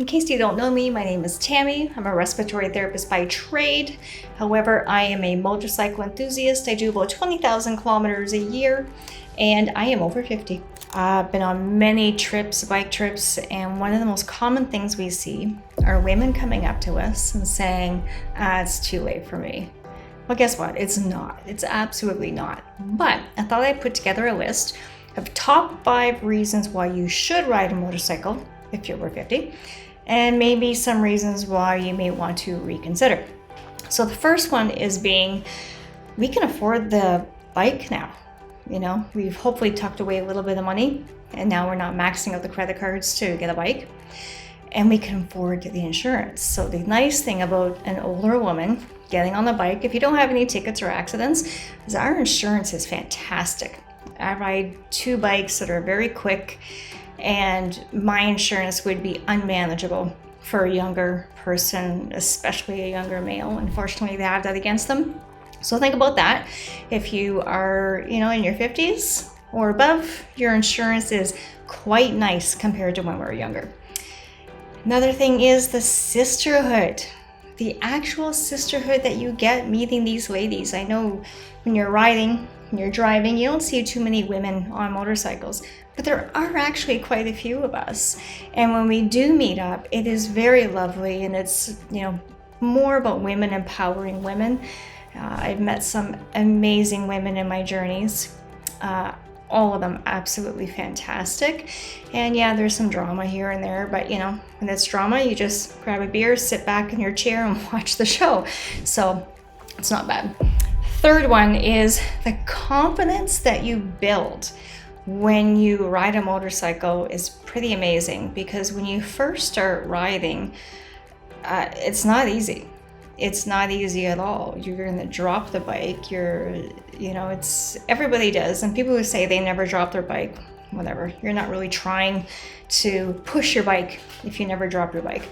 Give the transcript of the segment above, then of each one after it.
In case you don't know me, my name is Tammy. I'm a respiratory therapist by trade. However, I am a motorcycle enthusiast. I do about 20,000 kilometers a year, and I am over 50. I've been on many trips, bike trips, and one of the most common things we see are women coming up to us and saying, it's too late for me. Well, guess what? It's not. It's absolutely not. But I thought I'd put together a list of top 5 reasons why you should ride a motorcycle if you're over 50, and maybe some reasons why you may want to reconsider. So the first one is being, we can afford the bike now. You know, we've hopefully tucked away a little bit of money, and now we're not maxing out the credit cards to get a bike, and we can afford the insurance. So the nice thing about an older woman getting on the bike, if you don't have any tickets or accidents, is our insurance is fantastic. I ride 2 bikes that are very quick, and my insurance would be unmanageable for a younger person, especially a younger male. Unfortunately, they have that against them. So think about that. If you are, in your 50s or above, your insurance is quite nice compared to when we were younger. Another thing is the sisterhood. The actual sisterhood that you get meeting these ladies. I know when you're riding, when you're driving, you don't see too many women on motorcycles, but there are actually quite a few of us. And when we do meet up, it is very lovely, and it's, more about women empowering women. I've met some amazing women in my journeys. All of them absolutely fantastic. And yeah, there's some drama here and there, but when it's drama, you just grab a beer, sit back in your chair and watch the show. So it's not bad. Third one is the confidence that you build when you ride a motorcycle is pretty amazing, because when you first start riding, it's not easy. It's not easy at all. You're going to drop the bike. It's everybody does. And people who say they never drop their bike, whatever. You're not really trying to push your bike if you never drop your bike.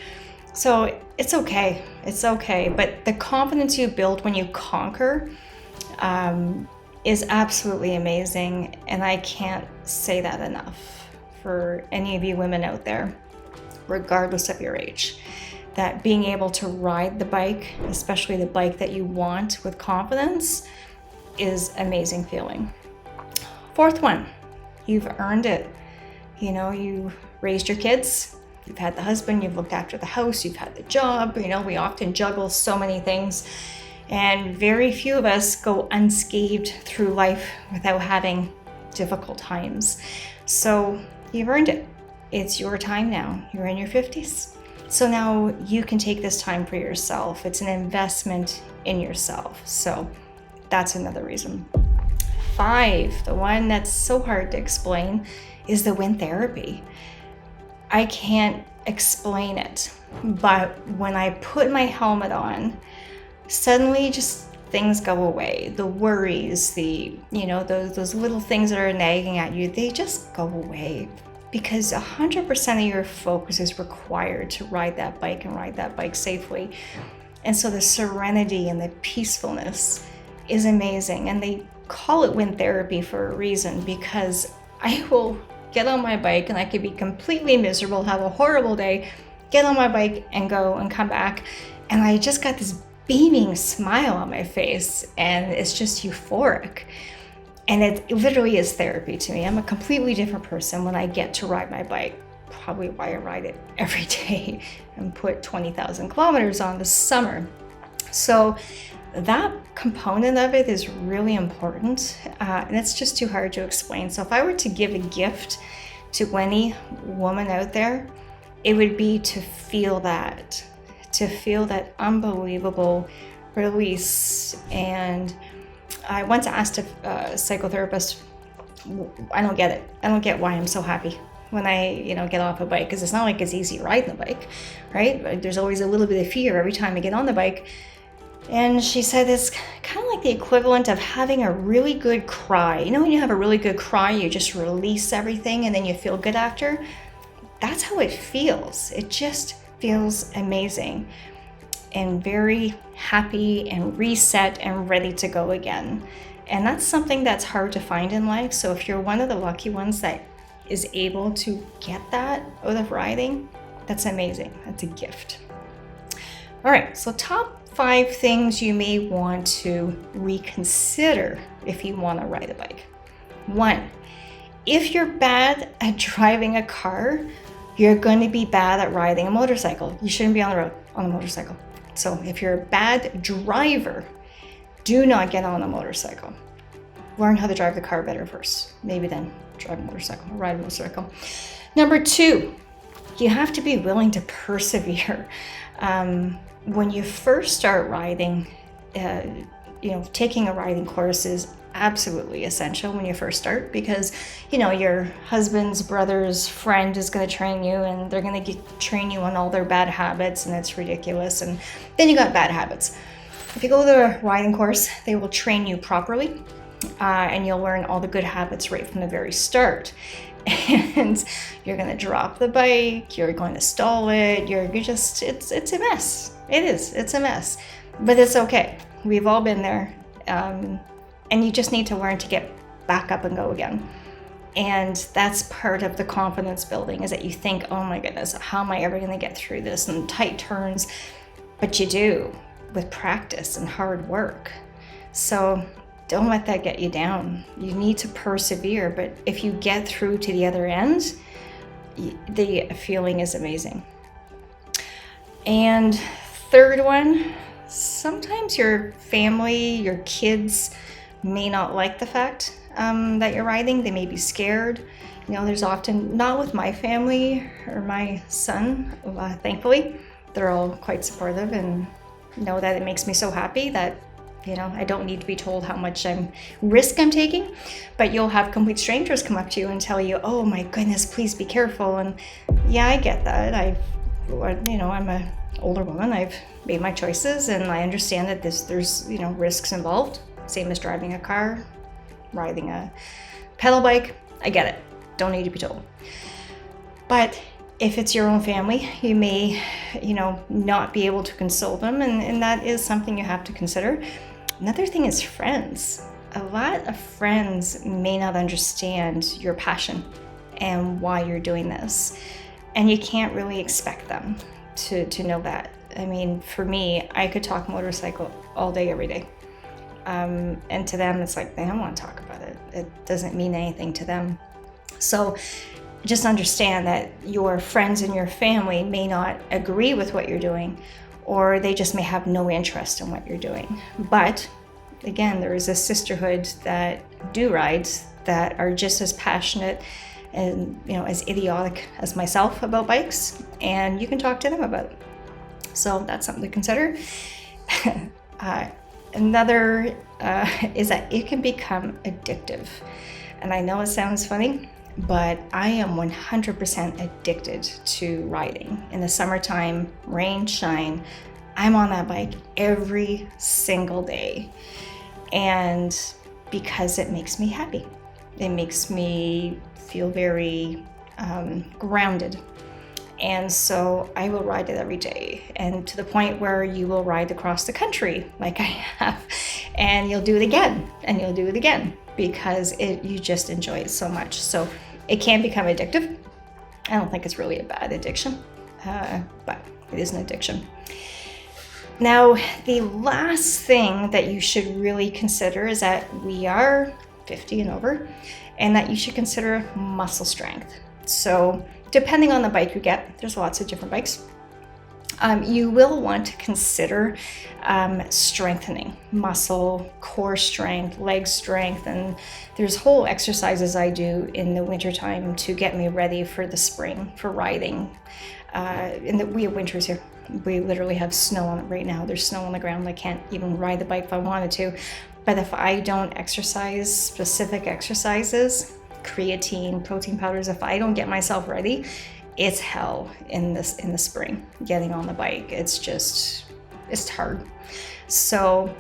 So it's okay. It's okay. But the confidence you build when you conquer is absolutely amazing. And I can't say that enough for any of you women out there, regardless of your age. That being able to ride the bike, especially the bike that you want with confidence, is amazing feeling. Fourth one, you've earned it. You raised your kids, you've had the husband, you've looked after the house, you've had the job. We often juggle so many things, and very few of us go unscathed through life without having difficult times. So you've earned it. It's your time now. You're in your 50s. So now you can take this time for yourself. It's an investment in yourself. So that's another reason. 5, the one that's so hard to explain, is the wind therapy. I can't explain it, but when I put my helmet on, suddenly just things go away. The worries, those little things that are nagging at you, they just go away. Because 100% of your focus is required to ride that bike and ride that bike safely. And so the serenity and the peacefulness is amazing. And they call it wind therapy for a reason, because I will get on my bike and I could be completely miserable, have a horrible day, get on my bike and go and come back. And I just got this beaming smile on my face, and it's just euphoric. And it literally is therapy to me. I'm a completely different person when I get to ride my bike. Probably why I ride it every day and put 20,000 kilometers on this summer. So that component of it is really important, and it's just too hard to explain. So if I were to give a gift to any woman out there, it would be to feel that unbelievable release. And I once asked a psychotherapist, I don't get it. I don't get why I'm so happy when I, get off a bike, because it's not like it's easy riding the bike, right? There's always a little bit of fear every time I get on the bike. And she said it's kind of like the equivalent of having a really good cry. When you have a really good cry, you just release everything and then you feel good after. That's how it feels. It just feels amazing and very happy and reset and ready to go again. And that's something that's hard to find in life. So if you're one of the lucky ones that is able to get that out of riding, That's amazing. That's a gift. All right, so top 5 things you may want to reconsider if you want to ride a bike. 1, if you're bad at driving a car, you're going to be bad at riding a motorcycle. You shouldn't be on the road on a motorcycle. So if you're a bad driver, do not get on a motorcycle. Learn how to drive the car better first. Maybe then drive a motorcycle, ride a motorcycle. Number 2, you have to be willing to persevere. When you first start riding, taking a riding course is absolutely essential when you first start, because your husband's brother's friend is going to train you, and they're going to train you on all their bad habits, and it's ridiculous. And then you got bad habits. If you go to a riding course, they will train you properly, and you'll learn all the good habits right from the very start. And you're going to drop the bike, you're going to stall it, it's a mess. It's a mess, but it's okay. We've all been there. And you just need to learn to get back up and go again. And that's part of the confidence building, is that you think, oh my goodness, how am I ever going to get through this, and tight turns? But you do, with practice and hard work. So don't let that get you down. You need to persevere, but if you get through to the other end, the feeling is amazing. And 3rd one, sometimes your family, your kids may not like the fact that you're riding. They may be scared. There's often, not with my family or my son, thankfully, they're all quite supportive and know that it makes me so happy that I don't need to be told how much risk I'm taking. But you'll have complete strangers come up to you and tell you, oh my goodness, please be careful. And yeah, I get that. I'm an older woman. I've made my choices, and I understand that there's risks involved. Same as driving a car, riding a pedal bike. I get it. Don't need to be told. But if it's your own family, you may, not be able to console them, and that is something you have to consider. Another thing is friends. A lot of friends may not understand your passion and why you're doing this, and you can't really expect them to know that. I mean, for me, I could talk motorcycle all day, every day. And to them, it's like, they don't want to talk about it. It doesn't mean anything to them. So just understand that your friends and your family may not agree with what you're doing, or they just may have no interest in what you're doing. But again, there is a sisterhood that do rides that are just as passionate and as idiotic as myself about bikes, and you can talk to them about it. So that's something to consider. Another is that it can become addictive. And I know it sounds funny, but I am 100% addicted to riding. In the summertime, rain, shine, I'm on that bike every single day. And because it makes me happy. It makes me feel very grounded. And so I will ride it every day, and to the point where you will ride across the country like I have, and you'll do it again, and you'll do it again, because you just enjoy it so much. So it can become addictive. I don't think it's really a bad addiction, but it is an addiction. Now, the last thing that you should really consider is that we are 50 and over, and that you should consider muscle strength. So depending on the bike you get, there's lots of different bikes. You will want to consider strengthening muscle, core strength, leg strength, and there's whole exercises I do in the wintertime to get me ready for the spring, for riding. We have winters here. We literally have snow on it right now. There's snow on the ground. I can't even ride the bike if I wanted to. But if I don't exercise specific exercises, creatine, protein powders, if I don't get myself ready, it's hell in the spring getting on the bike. It's hard. So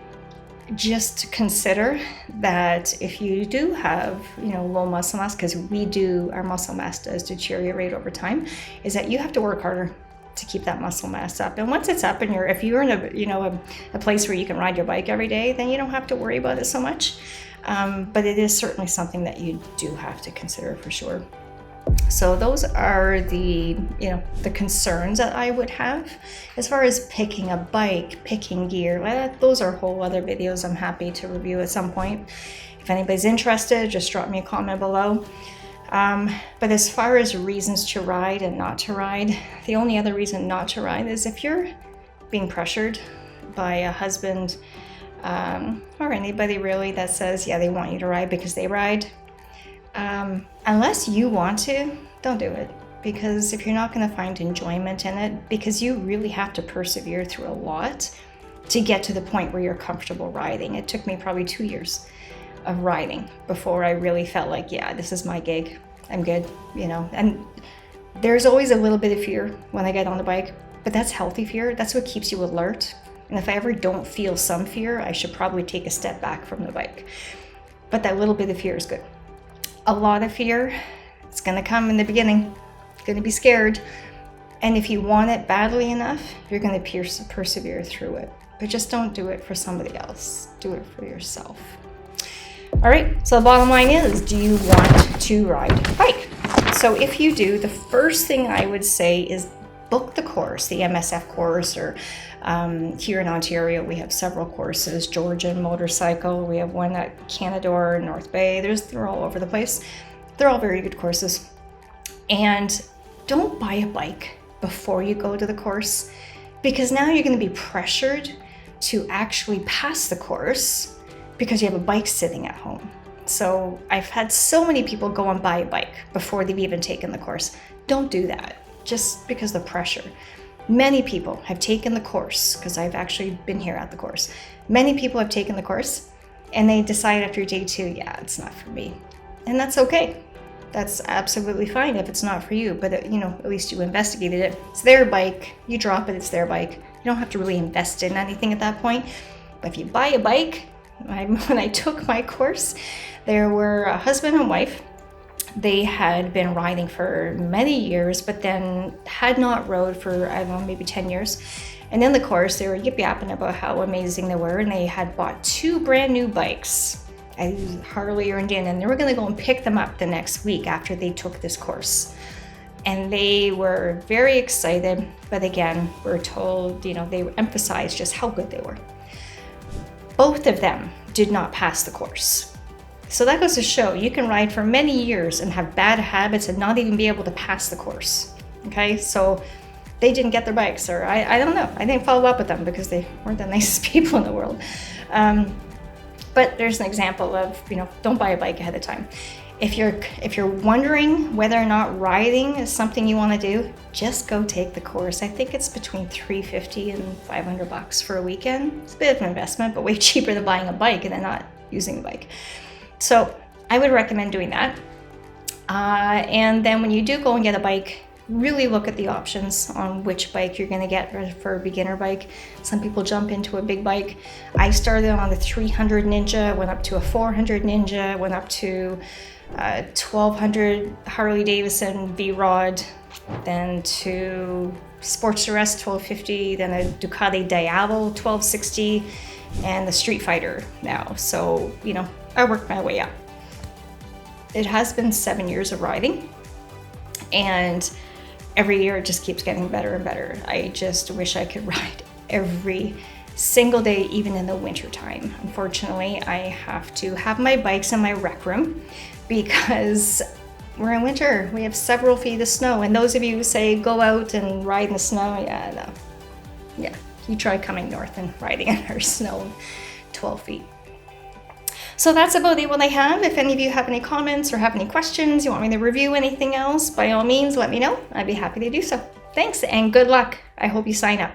just consider that if you do have low muscle mass, because our muscle mass does deteriorate over time, is that you have to work harder to keep that muscle mass up. And once it's up, and if you're in a place where you can ride your bike every day, then you don't have to worry about it so much. But it is certainly something that you do have to consider for sure. So those are the concerns that I would have. As far as picking a bike, picking gear, those are whole other videos I'm happy to review at some point. If anybody's interested, just drop me a comment below. But as far as reasons to ride and not to ride, the only other reason not to ride is if you're being pressured by a husband or anybody really that says, yeah, they want you to ride because they ride. Unless you want to, don't do it. Because if you're not going to find enjoyment in it, because you really have to persevere through a lot to get to the point where you're comfortable riding. It took me probably 2 years of riding before I really felt like, yeah, this is my gig. I'm good, And there's always a little bit of fear when I get on the bike, but that's healthy fear. That's what keeps you alert. And if I ever don't feel some fear, I should probably take a step back from the bike. But that little bit of fear is good. A lot of fear, it's going to come in the beginning. You're going to be scared. And if you want it badly enough, you're going to persevere through it. But just don't do it for somebody else. Do it for yourself. All right, so the bottom line is, do you want to ride a bike? So if you do, the first thing I would say is book the course, the MSF course, or here in Ontario, we have several courses, Georgian Motorcycle, we have one at Canadore, North Bay, they're all over the place. They're all very good courses. And don't buy a bike before you go to the course, because now you're going to be pressured to actually pass the course because you have a bike sitting at home. So I've had so many people go and buy a bike before they've even taken the course. Don't do that, just because of the pressure. Many people have taken the course, because I've actually been here at the course. Many people have taken the course and they decide after day 2, yeah, it's not for me. And that's okay. That's absolutely fine if it's not for you, but at least you investigated it. It's their bike, you drop it, it's their bike. You don't have to really invest in anything at that point. But if you buy a bike, when I took my course, there were a husband and wife. They had been riding for many years, but then had not rode for, I don't know, maybe 10 years. And in the course, they were yip-yapping about how amazing they were, and they had bought 2 brand new bikes, a Harley or Indian, and they were going to go and pick them up the next week after they took this course. And they were very excited, but again, we're told, they emphasized just how good they were. Both of them did not pass the course. So that goes to show you can ride for many years and have bad habits and not even be able to pass the course. Okay, so they didn't get their bikes, or I don't know. I didn't follow up with them because they weren't the nicest people in the world. But there's an example of, don't buy a bike ahead of time. If you're wondering whether or not riding is something you want to do, just go take the course. I think it's between $350 and $500 for a weekend. It's a bit of an investment, but way cheaper than buying a bike and then not using the bike. So I would recommend doing that. And then when you do go and get a bike, really look at the options on which bike you're going to get for a beginner bike. Some people jump into a big bike. I started on the 300 Ninja, went up to a 400 Ninja, went up to 1200 Harley Davidson V-Rod, then to Sportster S 1250, then a Ducati Diavel 1260, and the Street Fighter now. So, I worked my way up. It has been 7 years of riding, and every year it just keeps getting better and better. I just wish I could ride every single day, even in the winter time. Unfortunately, I have to have my bikes in my rec room because we're in winter. We have several feet of snow, and those of you who say go out and ride in the snow, you try coming north and riding in our snow 12 feet. So that's about it what I have. If any of you have any comments or have any questions, you want me to review anything else, by all means, let me know. I'd be happy to do so. Thanks and good luck. I hope you sign up.